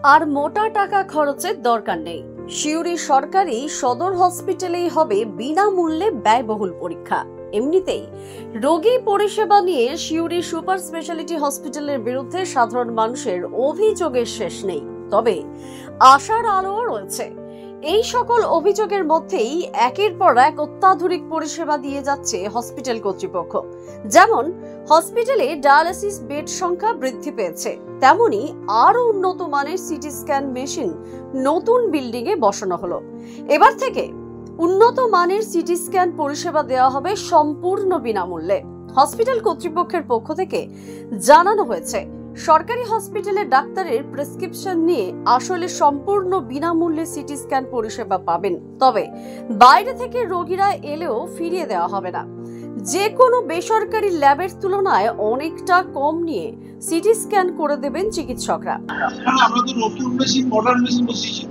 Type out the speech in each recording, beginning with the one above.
আর মোটা টাকা খরচের দরকার নেই। সিউড়ি সরকারি সদর হসপিটালেই হবে বিনামূল্যে ব্যয়বহুল পরীক্ষা। এমনিতেই রোগী পরিষেবা নিয়ে সিউড়ি সুপার স্পেশালিটি হসপিটালের বিরুদ্ধে সাধারণ মানুষের অভিযোগের শেষ নেই। তবে আশার আলোও রয়েছে। এই সকল অভিযোগের মধ্যেই একের পর এক অত্যাধুনিক পরিষেবা দিয়ে যাচ্ছে হসপিটাল কর্তৃপক্ষ। যেমন হসপিটালে ডায়ালিসিস বেড সংখ্যা বৃদ্ধি পেয়েছে, তেমনি আরো উন্নত মানের সিটি স্ক্যান মেশিন নতুন বিল্ডিং এ বসানো হলো। এবার থেকে উন্নত মানের সিটি স্ক্যান পরিষেবা দেওয়া হবে সম্পূর্ণ বিনামূল্যে। হসপিটাল কর্তৃপক্ষের পক্ষ থেকে জানানো হয়েছে, সরকারি হসপিটালে ডাক্তারের প্রেসক্রিপশন নিয়ে আসলে সম্পূর্ণ বিনামূল্যে সিটি স্ক্যান পরিষেবা পাবেন। তবে বাইরে থেকে রোগীরা এলেও ফিরিয়ে দেওয়া হবে না। যে কোনো বেসরকারি ল্যাবের তুলনায় অনেকটা কম নিয়ে সিটি স্ক্যান করে দেবেন চিকিৎসকরা। আমরা তো নতুন মেশিন, মডার্ন মেশিন বসিয়েছি,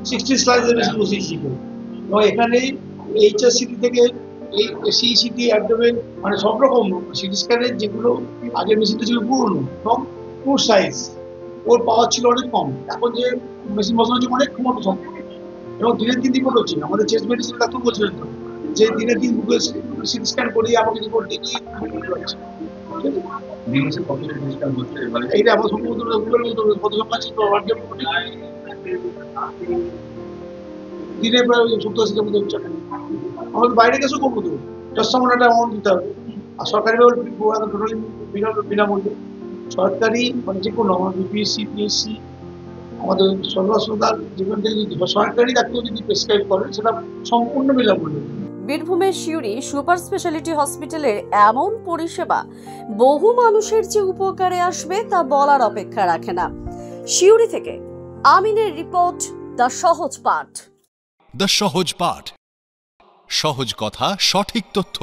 60 স্লাইসের মেশিন বসিয়েছি। এবং এখানে এইচএসসিটি থেকে এই সিইসিটি অ্যাবডোমেন মানে সব রকম সিটি স্ক্যানের যেগুলো আগের মেশিনটা ছিল পুরনো এবং পুর সাইজ, ওর পাওয়ার ছিল অনেক কম। এখন যে মেশিন বসানো হচ্ছে অনেক মোটো সম্ভব এবং দিনের দিন রিপোর্ট হচ্ছে। আমাদের চেস্ট মেডিসিন ডাক্তার বলছিলেন তো যে দিনের দিন সিটি স্ক্যান করিয়ে আমাকে রিপোর্ট দিয়ে এইটা আমার সম্ভবত কত সংখ্যা ছিল দিনে প্রায় 70-80 মধ্যে হচ্ছে। আমাদের বাইরে গেছেও করবো তো সামনে একটা অ্যামাউন্ট দিতে হবে। আর সরকারি বিনামূল্যে সরকারি মানে যে কোনো আমার বিপিএসসি, পিএসসি, আমাদের সদর হাসপাতাল যেখান থেকে যদি সরকারি ডাক্তার যদি প্রেসক্রাইব করেন সেটা সম্পূর্ণ বিনামূল্যে। বীরভূমের সিউড়ি সুপার স্পেশালিটি হসপিটালের এমন পরিষেবা বহু মানুষের যে উপকারে আসবে তা বলার অপেক্ষা রাখে না। সিউড়ি থেকে আমিনের রিপোর্ট, দ্য সহজ পাঠ। দ্য সহজ পাঠ, সহজ কথা, সঠিক তথ্য।